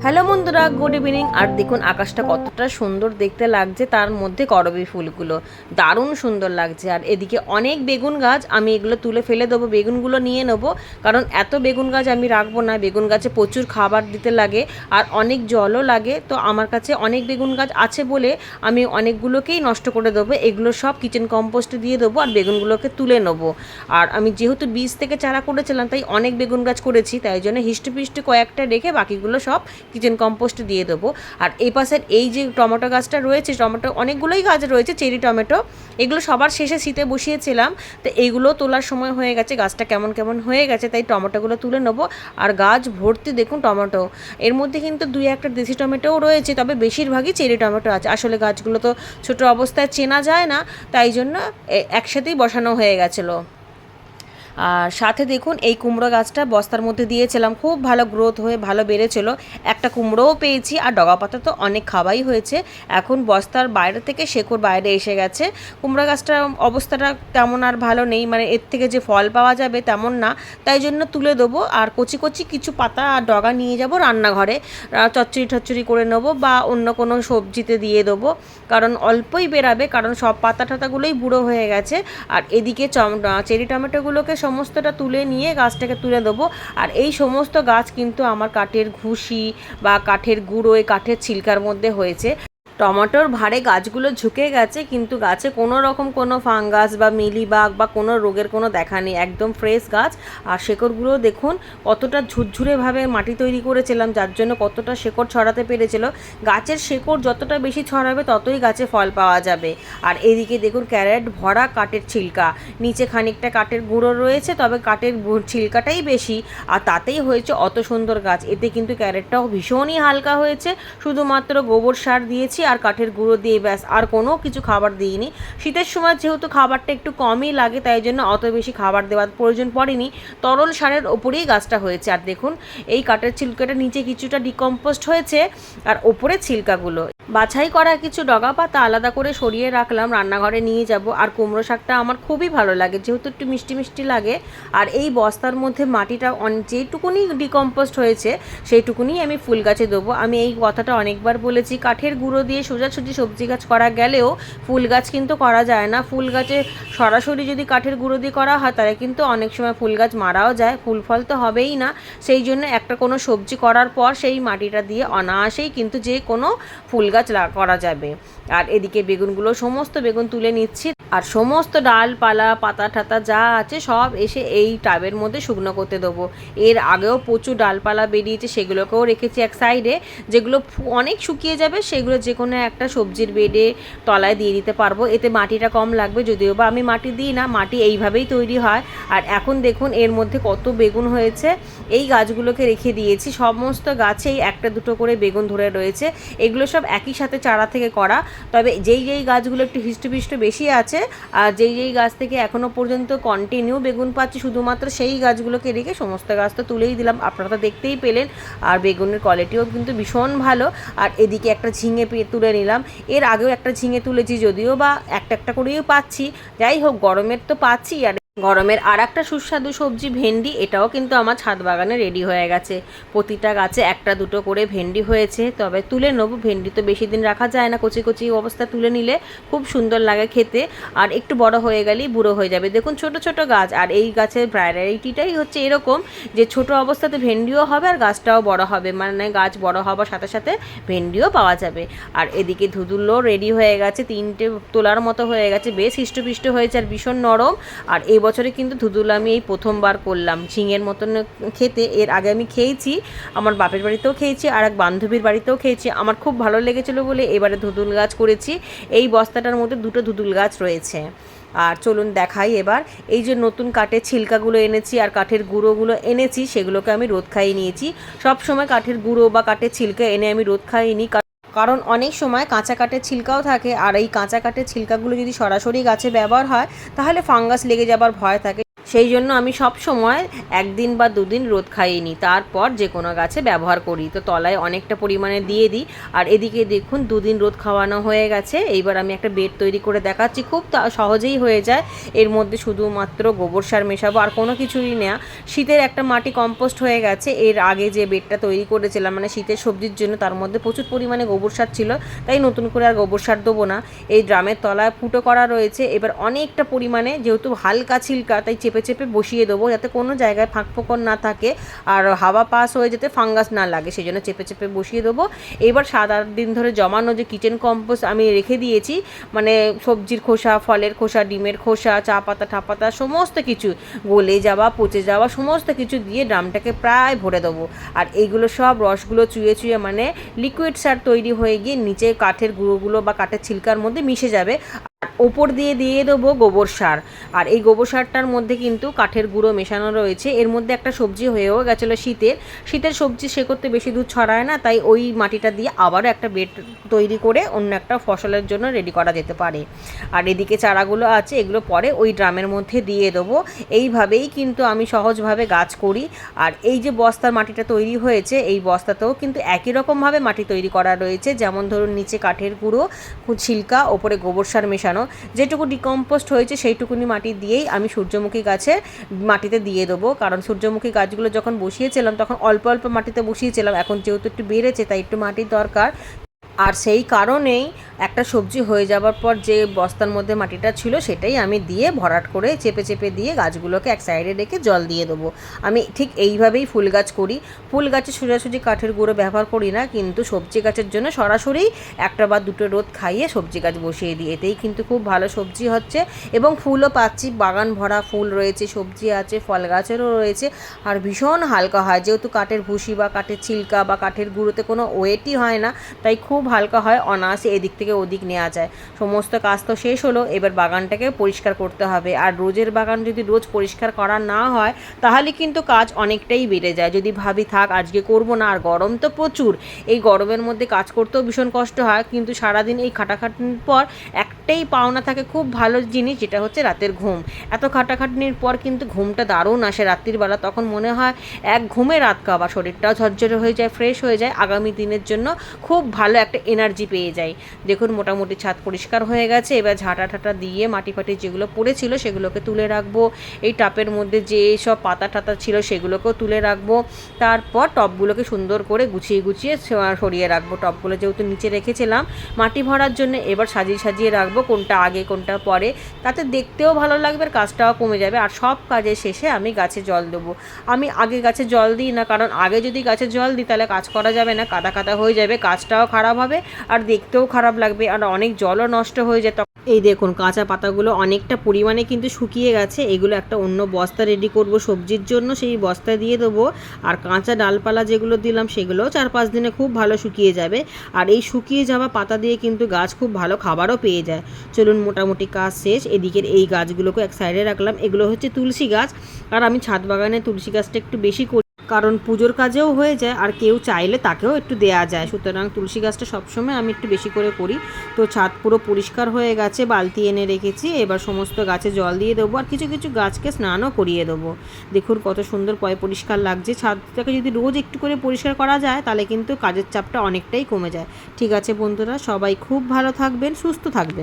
Hello বন্ধুরা, good evening. আর দেখুন আকাশটা কতটা সুন্দর দেখতে লাগছে, তার মধ্যে করবী ফুলগুলো দারুণ সুন্দর লাগছে। আর এদিকে অনেক বেগুন গাছ, আমি এগুলো তুলে ফেলে দেবো, বেগুনগুলো নিয়ে নেবো, কারণ এত বেগুন গাছ আমি রাখবো না। বেগুন গাছে প্রচুর খাবার দিতে লাগে আর অনেক জলও লাগে, তো আমার কাছে অনেক বেগুন গাছ আছে বলে আমি অনেকগুলোকেই নষ্ট করে দেবো। এগুলো সব কিচেন কম্পোস্টে দিয়ে দেবো আর বেগুনগুলোকে তুলে নেবো। আর আমি যেহেতু বীজ থেকে চারা করেছিলাম, তাই অনেক বেগুন গাছ করেছি, তাই জন্য হিষ্টপিষ্ট কয়েকটা রেখে বাকিগুলো সব কিচেন কম্পোস্ট দিয়ে দেবো। আর এই পাশের এই যে টমেটো গাছটা রয়েছে, টমেটো অনেকগুলোই গাছ রয়েছে, চেরি টমেটো, এগুলো সবার শেষে শীতে বসিয়েছিলাম, তো এইগুলো তোলার সময় হয়ে গেছে, গাছটা কেমন কেমন হয়ে গেছে, তাই টমেটোগুলো তুলে নেবো। আর গাছ ভর্তি দেখুন টমেটো, এর মধ্যে কিন্তু দুই একটা দেশি টমেটোও রয়েছে, তবে বেশিরভাগই চেরি টমেটো আছে। আসলে গাছগুলো তো ছোটো অবস্থায় চেনা যায় না, তাই জন্য একসাথেই বসানো হয়ে গেছিলো। আর সাথে দেখুন এই কুমড়ো গাছটা বস্তার মধ্যে দিয়েছিলাম, খুব ভালো গ্রোথ হয়ে ভালো বেড়েছিল। একটা কুমড়োও পেয়েছি, আর ডগা পাতা তো অনেক খাওয়াই হয়েছে। এখন বস্তার বাইরে থেকে শেকড় বাইরে এসে গেছে। কুমড়ো গাছটার অবস্থাটা তেমন আর ভালো নেই, মানে এর থেকে যে ফল পাওয়া যাবে তেমন না, তাই জন্য তুলে দেবো। আর কচি কচি কিছু পাতা আর ডগা নিয়ে যাব রান্নাঘরে, চচ্চড়ি টচ্চড়ি করে নেবো বা অন্য কোনো সবজিতে দিয়ে দেবো, কারণ অল্পই বেরাবে, কারণ সব পাতা টাতাগুলোই বুড়ো হয়ে গেছে। আর এদিকে চেরি টমেটোগুলোকে সমস্তটা তুলে নিয়ে গাছটাকে তুলে দেবো। আর এই সমস্ত গাছ কিন্তু আমার কাঠের ঘুষি বা কাঠের গুঁড়ো, কাঠের ছিলকার মধ্যে হয়েছে। টমেটোর ভারে গাছগুলো ঝুঁকে গেছে, কিন্তু গাছে কোনো রকম কোনো ফাঙ্গাস বা মিলিবাগ বা কোনো রোগের কোনো দেখা নেই, একদম ফ্রেশ গাছ। আর শেকড়গুলো দেখুন কতটা ঝুরঝুরেভাবে মাটি তৈরি করেছিলাম, যার জন্য কতটা শেকড় ছড়াতে পেরেছিল। গাছের শেকড় যতটা বেশি ছড়াবে ততই গাছে ফল পাওয়া যাবে। আর এদিকে দেখুন ক্যারেট ভরা কাঠের ছিলকা, নিচে খানিকটা কাঠের গুঁড়ো রয়েছে, তবে কাঠের ছিলকাটাই বেশি, আর তাতেই হয়েছে অত সুন্দর গাছ। এতে কিন্তু ক্যারেটটাও ভীষণই হালকা হয়েছে, শুধুমাত্র গোবর সার দিয়েছি আর কাঠের গুঁড়ো দিয়ে, ব্যাস, আর কোনো কিছু খাবার দিইনি। শীতের সময় যেহেতু খাবারটা একটু কমই লাগে, তাই জন্য অত বেশি খাবার দেওয়ার প্রয়োজন পড়েনি, তরল সারের ওপরেই গাছটা হয়েছে। আর দেখুন এই কাঠের ছিলকাটা নিচে কিছুটা ডিকম্পোস্ট হয়েছে, আর ওপরে ছিলকাগুলো বাছাই করা কিছু ডগা পাতা আলাদা করে সরিয়ে রাখলাম, রান্নাঘরে নিয়ে যাব। আর কুমড়ো শাকটা আমার খুবই ভালো লাগে, যেহেতু একটু মিষ্টি মিষ্টি লাগে। আর এই বস্তার মধ্যে মাটিটা যেটুকুনি ডিকম্পোস্ট হয়েছে সেইটুকুনি আমি ফুল গাছে দেবো। আমি এই কথাটা অনেকবার বলেছি, কাঠের গুঁড়ো দিয়ে সোজাসুজি সবজি গাছ করা গেলেও ফুল গাছ কিন্তু করা যায় না। ফুল গাছে সরাসরি যদি কাঠের গুঁড়ো দিয়ে করা হয়, তাহলে কিন্তু অনেক সময় ফুল গাছ মারাও যায়, ফুল ফল তো হবেই না। সেই জন্য একটা কোনো সবজি করার পর সেই মাটিটা দিয়ে অনায়াসেই কিন্তু যে কোনো ফুল গাছ করা যাবে। আর এদিকে বেগুনগুলো, সমস্ত বেগুন তুলে নিচ্ছি, আর সমস্ত ডালপালা পাতা ঠাতা যা আছে সব এসে এই টাবের মধ্যে শুকনো করতে দেবো। এর আগেও প্রচুর ডালপালা বেরিয়েছে, সেগুলোকেও রেখেছি এক সাইডে, যেগুলো অনেক শুকিয়ে যাবে সেগুলো যে কোনো একটা সবজির বেডে তলায় দিয়ে দিতে পারবো। এতে মাটিটা কম লাগবে, যদিও বা আমি মাটি দিই না, মাটি এইভাবেই তৈরি হয়। আর এখন দেখুন এর মধ্যে কত বেগুন হয়েছে, এই গাছগুলোকে রেখে দিয়েছি, সমস্ত গাছেই একটা দুটো করে বেগুন ধরে রয়েছে। এগুলো সব একই সাথে চারা থেকে করা, তবে যেই যেই গাছগুলো একটু হিষ্টপিষ্ট বেশি আছে আর যেই যেই গাছ থেকে এখনও পর্যন্ত কন্টিনিউ বেগুন পাচ্ছি, শুধুমাত্র সেই গাছগুলোকে রেখে সমস্ত গাছ তো তুলেই দিলাম, আপনারা তো দেখতেই পেলেন। আর বেগুনের কোয়ালিটিও কিন্তু ভীষণ ভালো। আর এদিকে একটা ঝিঙে তুলে নিলাম, এর আগেও একটা ঝিঙে তুলেছি, যদিও বা একটা একটা করেও পাচ্ছি, যাই হোক গরমের তো পাচ্ছি। আর গরমের আর একটা সুস্বাদু সবজি ভেন্ডি, এটাও কিন্তু আমার ছাদ বাগানে রেডি হয়ে গেছে। প্রতিটা গাছে একটা দুটো করে ভেন্ডি হয়েছে, তবে তুলে নেবো, ভেন্ডি তো বেশি দিন রাখা যায় না, কচি কচি অবস্থা তুলে নিলে খুব সুন্দর লাগে খেতে। আর একটু বড় হয়ে গেলেই বুড়ো হয়ে যাবে। দেখুন ছোট ছোট গাছ, আর এই গাছের ভ্যারাইটিটাই হচ্ছে এরকম যে ছোট অবস্থাতে ভেন্ডিও হবে আর গাছটাও বড় হবে, মানে গাছ বড় হওয়ার সাথে সাথে ভেন্ডিও পাওয়া যাবে। আর এদিকে ধুদুলো রেডি হয়ে গেছে, 3টে তোলার মতো হয়ে গেছে, বেশ হিষ্টপিষ্ট হয়েছে আর ভীষণ নরম। আর এই বছরে কিন্তু ধুদুল আমি এই প্রথমবার করলাম ঝিঙের মতন খেতে। এর আগে আমি খেয়েছি, আমার বাপের বাড়িতেও খেয়েছি আর এক বান্ধবীর বাড়িতেও খেয়েছি, আমার খুব ভালো লেগেছিলো বলে এবারে ধুদুল গাছ করেছি। এই বস্তাটার মধ্যে 2টো ধুদুল গাছ রয়েছে। আর চলুন দেখাই এবার, এই যে নতুন কাঠের ছিলকাগুলো এনেছি আর কাঠের গুঁড়োগুলো এনেছি, সেগুলোকে আমি রোদ খাইয়ে নিয়েছি। সব সময় কাঠের গুঁড়ো বা কাঠের ছিলকা এনে আমি রোদ খাইয়ে নিই, কারণ অনেক সময় কাঁচা কাঠের ছিলকাও থাকে, আর এই কাঁচা কাঠের ছিলকাগুলো যদি সরাসরি গাছে ব্যবহার হয় তাহলে ফাঙ্গাস লেগে যাবার ভয় থাকে। সেই জন্য আমি সব সময় একদিন বা দুদিন রোদ খাইয়ে নিই, তারপর যে কোনো গাছে ব্যবহার করি। তো তলায় অনেকটা পরিমাণে দিয়ে দিই। আর এদিকে দেখুন দুদিন রোদ খাওয়ানো হয়ে গেছে। এইবার আমি একটা বেড তৈরি করে দেখাচ্ছি, খুব সহজেই হয়ে যায়। এর মধ্যে শুধুমাত্র গোবর সার মেশাবো, আর কোনো কিছুই না। শীতের একটা মাটি কম্পোস্ট হয়ে গেছে। এর আগে যে বেডটা তৈরি করেছিলাম মানে শীতের সবজির জন্য, তার মধ্যে প্রচুর পরিমাণে গোবর সার ছিল, তাই নতুন করে আর গোবর সার দেবো না। এই ড্রামের তলায় ফুটো করা রয়েছে। এবার অনেকটা পরিমাণে, যেহেতু হালকা ছিলকা, তাই চেপে চেপে বসিয়ে দেবো, যাতে কোনো জায়গায় ফাঁক ফোকর না থাকে আর হাওয়া পাস হয়ে যেতে ফাঙ্গাস না লাগে, সেই জন্য চেপে চেপে বসিয়ে দেবো। এবার 7-8 দিন ধরে জমানো যে কিচেন কম্পোস্ট আমি রেখে দিয়েছি, মানে সবজির খোসা, ফলের খোসা, ডিমের খোসা, চা পাতা ঠাপাতা সমস্ত কিছু, গলে যাওয়া পচে যাওয়া সমস্ত কিছু দিয়ে ড্রামটাকে প্রায় ভরে দেবো। আর এইগুলো সব রসগুলো চুয়ে চুয়ে মানে লিকুইড সার তৈরি হয়ে গিয়ে নিচে কাঠের গুঁড়োগুলো বা কাঠের ছিলকার মধ্যে মিশে যাবে। ওপর দিয়ে দিয়ে দেবো গোবর সার। আর এই গোবর সারটার মধ্যে কিন্তু কাঠের গুঁড়ো মেশানো রয়েছে। এর মধ্যে একটা সবজি হয়েও গেছিলো শীতের সবজি, সে করতে বেশি দুধ ছড়ায় না, তাই ওই মাটিটা দিয়ে আবারও একটা বেড তৈরি করে অন্য একটা ফসলের জন্য রেডি করা যেতে পারে। আর এদিকে চারাগুলো আছে, এগুলো পরে ওই ড্রামের মধ্যে দিয়ে দেবো। এইভাবেই কিন্তু আমি সহজভাবে গাছ করি। আর এই যে বস্তার মাটিটা তৈরি হয়েছে, এই বস্তাতেও কিন্তু একই রকমভাবে মাটি তৈরি করা রয়েছে। যেমন ধরুন নিচে কাঠের গুঁড়ো, ছিলকা, ওপরে গোবর সার মেশানো, যেটুকু ডিকম্পোস্ট হয়েছে সেইটুকুনি মাটি দিয়েই আমি সূর্যমুখী গাছে মাটিতে দিয়ে দেবো। কারণ সূর্যমুখী গাছগুলো যখন বসিয়েছিলাম তখন অল্প অল্প মাটিতে বসিয়েছিলাম, এখন যেহেতু একটু বেড়েছে তাই একটু মাটির দরকার। আর সেই কারণেই একটা সবজি হয়ে যাওয়ার পর যে বস্তার মধ্যে মাটিটা ছিল সেটাই আমি দিয়ে ভরাট করে চেপে চেপে দিয়ে গাছগুলোকে এক সাইডে রেখে জল দিয়ে দেবো। আমি ঠিক এইভাবেই ফুল গাছ করি। ফুল গাছে সোজাসুজি কাঠের গুঁড়ো ব্যবহার করি না, কিন্তু সবজি গাছের জন্য সরাসরি একটা বা দুটো রোদ খাইয়ে সবজি গাছ বসিয়ে দিই। এতেই কিন্তু খুব ভালো সবজি হচ্ছে এবং ফুলও পাচ্ছি, বাগান ভরা ফুল রয়েছে, সবজি আছে, ফল গাছেরও রয়েছে। আর ভীষণ হালকা হয়, যেহেতু কাঠের ভুসি বা কাঠের ছিলকা বা কাঠের গুঁড়োতে কোনো ওয়েটই হয় না, তাই খুব হালকা হয়, অনায়াসে এদিক থেকে ওদিক নেওয়া যায়। সমস্ত কাজ তো শেষ হলো, এবার বাগানটাকে পরিষ্কার করতে হবে। আর রোজের বাগান যদি রোজ পরিষ্কার করা না হয় তাহলে কিন্তু কাজ অনেকটাই বেড়ে যায়। যদি ভাবি থাক আজকে করব না, আর গরম তো প্রচুর, এই গরমের মধ্যে কাজ করতেও ভীষণ কষ্ট হয়, কিন্তু সারাদিন এই খাটাখাটনির পর একটাই পাওনা থাকে, খুব ভালো জিনিস, যেটা হচ্ছে রাতের ঘুম। এত খাটাখাটনির পর কিন্তু ঘুমটা দারুণ আসে রাত্রিবেলা, তখন মনে হয় এক ঘুমে রাত কাবা, শরীরটাও ঝরঝরে হয়ে যায়, ফ্রেশ হয়ে যায়, আগামী দিনের জন্য খুব ভালো একটা এনার্জি পেয়ে যাই। দেখুন মোটামুটি ছাদ পরিষ্কার হয়ে গেছে। এবার ঝাঁটা ঠাটা দিয়ে মাটি ফাটি যেগুলো পড়েছিল সেগুলোকে তুলে রাখবো। এই টাপের মধ্যে যে সব পাতা টাতা ছিল সেগুলোকেও তুলে রাখবো। তারপর টবগুলোকে সুন্দর করে গুছিয়ে গুছিয়ে সরিয়ে রাখবো। টবগুলো যেহেতু নিচে রেখেছিলাম মাটি ভরার জন্য, এবার সাজিয়ে সাজিয়ে রাখবো, কোনটা আগে কোনটা পরে, তাতে দেখতেও ভালো লাগবে আর কাজটাও কমে যাবে। আর সব কাজের শেষে আমি গাছে জল দেবো। আমি আগে গাছে জল দিই না, কারণ আগে যদি গাছে জল দিই তাহলে কাজ করা যাবে না, কাদা কাদা হয়ে যাবে, কাজটাও খারাপ হবে আর দেখতেও খারাপ লাগবে, আর অনেক জলও নষ্ট হয়ে যায়। এই দেখুন কাঁচা পাতাগুলো অনেকটা পরিমাণে কিন্তু শুকিয়ে গেছে। এগুলো একটা অন্য বস্তা রেডি করব সবজির জন্য, সেই বস্তায় দিয়ে দেবো। আর কাঁচা ডালপালা যেগুলো দিলাম সেগুলোও 4-5 দিনে খুব ভালো শুকিয়ে যাবে। আর এই শুকিয়ে যাওয়া পাতা দিয়ে কিন্তু গাছ খুব ভালো খাবারও পেয়ে যায়। চলুন মোটামুটি কাজ শেষ। এদিকের এই গাছগুলোকে এক সাইডে রাখলাম। এগুলো হচ্ছে তুলসী গাছ, আর আমি ছাদ বাগানে তুলসী গাছটা একটু বেশি করি, কারণ পুজোর কাজেও হয়ে যায় আর কেউ চাইলে তাকেও একটু দেয়া যায়, সুতরাং তুলসী গাছটা সবসময় আমি একটু বেশি করে করি। তো ছাদ পুরো পরিষ্কার হয়ে গেছে, বালতি এনে রেখেছি। এবার সমস্ত গাছে জল দিয়ে দেবো, আর কিছু কিছু গাছকে স্নানও করিয়ে দেবো। দেখুন কত সুন্দর পরিষ্কার লাগছে। ছাদটাকে যদি রোজ একটু করে পরিষ্কার করা যায় তাহলে কিন্তু কাজের চাপটা অনেকটাই কমে যায়। ঠিক আছে বন্ধুরা, সবাই খুব ভালো থাকবেন, সুস্থ থাকবেন।